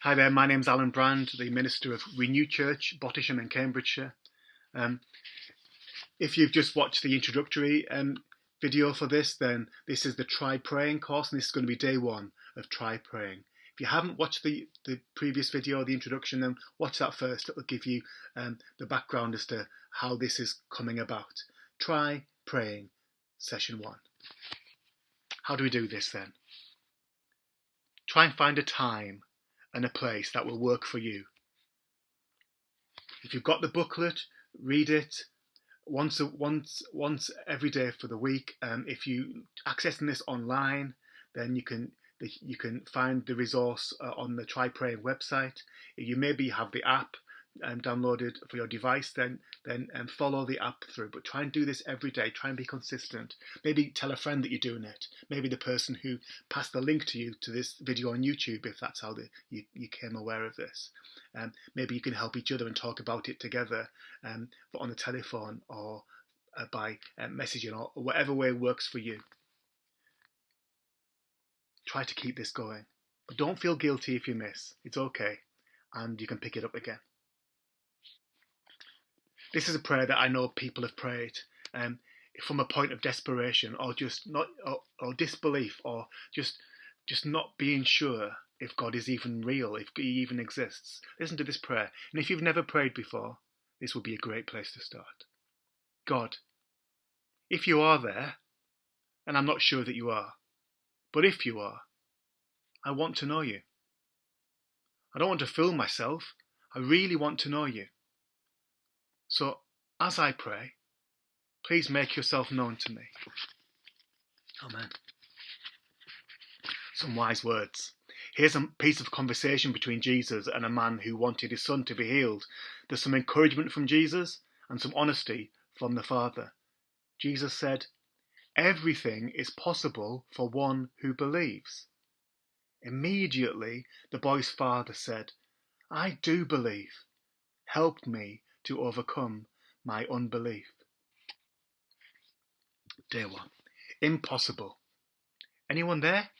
Hi there, my name's Alan Brand, the Minister of Renew Church, Bottisham and Cambridgeshire. If you've just watched the introductory video for this, then this is the Trypraying course, and this is going to be day one of Trypraying. If you haven't watched the previous video, the introduction, then watch that first. It will give you the background as to how this is coming about. Trypraying, session one. How do we do this then? Try and find a time and a place that will work for you. If you've got the booklet, read it once every day for the week. If you accessing this online, then you can find the resource on the Trypraying website. You maybe have the app downloaded for your device, then follow the app through. But try and do this every day. Try and be consistent. Maybe tell a friend that you're doing it. Maybe the person who passed the link to you to this video on YouTube, if that's how you came aware of this. Maybe you can help each other and talk about it together, on the telephone or by messaging or whatever way works for you. Try to keep this going. But don't feel guilty if you miss. It's okay. And you can pick it up again. This is a prayer that I know people have prayed from a point of desperation, or just not, or disbelief, or just not being sure if God is even real, if He even exists. Listen to this prayer, and if you've never prayed before, this would be a great place to start. God, if you are there, and I'm not sure that you are, but if you are, I want to know you. I don't want to fool myself. I really want to know you. So, as I pray, please make yourself known to me. Amen. Some wise words. Here's a piece of conversation between Jesus and a man who wanted his son to be healed. There's some encouragement from Jesus and some honesty from the Father. Jesus said, "Everything is possible for one who believes." Immediately, the boy's father said, "I do believe. Help me to overcome my unbelief." Day one. Impossible. Anyone there?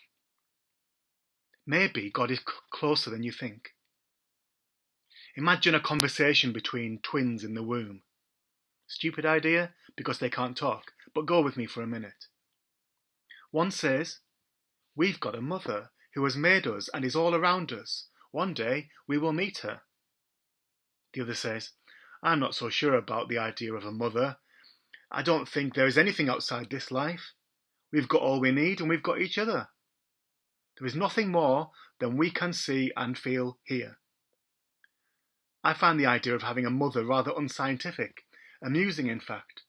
Maybe God is closer than you think. Imagine a conversation between twins in the womb. Stupid idea because they can't talk, but go with me for a minute. One says, "We've got a mother who has made us and is all around us. One day we will meet her." The other says, "I'm not so sure about the idea of a mother. I don't think there is anything outside this life. We've got all we need and we've got each other. There is nothing more than we can see and feel here." I find the idea of having a mother rather unscientific, amusing in fact.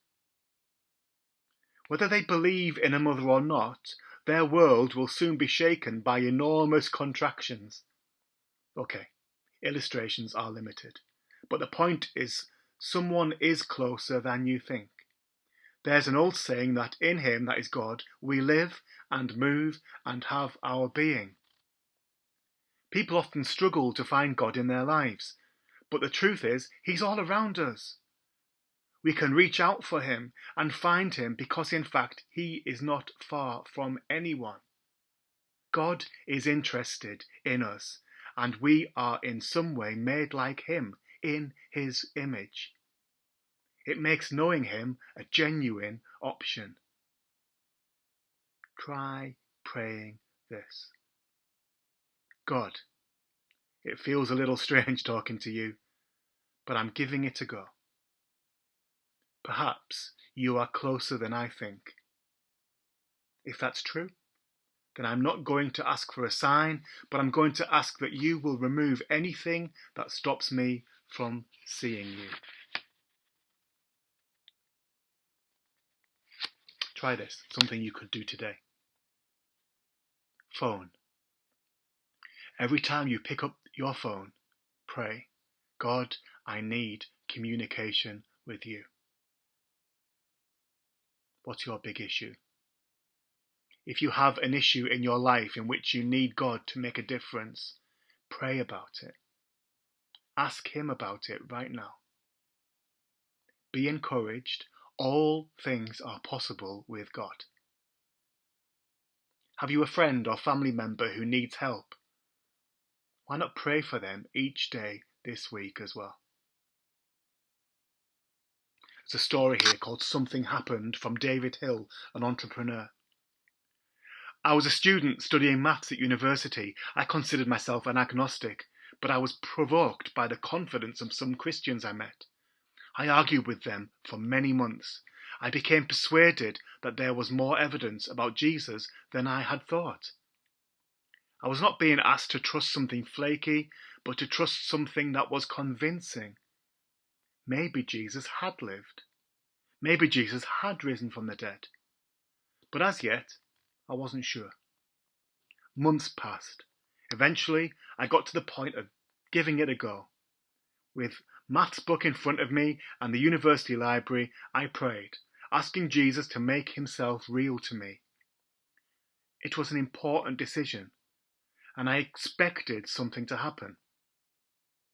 Whether they believe in a mother or not, their world will soon be shaken by enormous contractions. Okay, illustrations are limited. But the point is, someone is closer than you think. There's an old saying that in Him, that is God, we live and move and have our being. People often struggle to find God in their lives, but the truth is, He's all around us. We can reach out for Him and find Him because in fact He is not far from anyone. God is interested in us, and we are in some way made like Him, in His image. It makes knowing Him a genuine option. Try praying this. God, it feels a little strange talking to you, but I'm giving it a go. Perhaps you are closer than I think. If that's true, then I'm not going to ask for a sign, but I'm going to ask that you will remove anything that stops me from seeing you. Try this, something you could do today. Phone. Every time you pick up your phone, pray, "God, I need communication with you." What's your big issue? If you have an issue in your life in which you need God to make a difference, pray about it. Ask Him about it right now. Be encouraged. All things are possible with God. Have you a friend or family member who needs help? Why not pray for them each day this week as well? There's a story here called Something Happened from David Hill, an entrepreneur. I was a student studying maths at university. I considered myself an agnostic, but I was provoked by the confidence of some Christians I met. I argued with them for many months. I became persuaded that there was more evidence about Jesus than I had thought. I was not being asked to trust something flaky, but to trust something that was convincing. Maybe Jesus had lived. Maybe Jesus had risen from the dead. But as yet, I wasn't sure. Months passed. Eventually, I got to the point of giving it a go. With maths book in front of me and the university library, I prayed, asking Jesus to make himself real to me. It was an important decision, and I expected something to happen.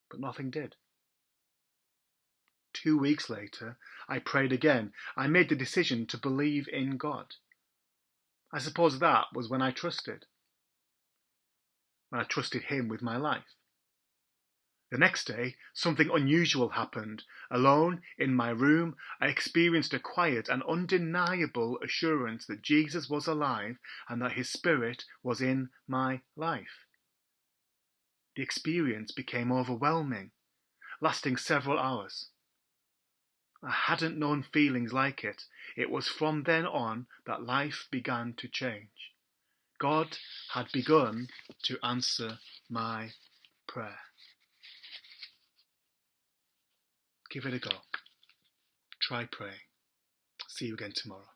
But nothing did. 2 weeks later, I prayed again. I made the decision to believe in God. I suppose that was when I trusted. When I trusted him with my life. The next day, something unusual happened. Alone, in my room, I experienced a quiet and undeniable assurance that Jesus was alive and that his Spirit was in my life. The experience became overwhelming, lasting several hours. I hadn't known feelings like it. It was from then on that life began to change. God had begun to answer my prayer. Give it a go. Try praying. See you again tomorrow.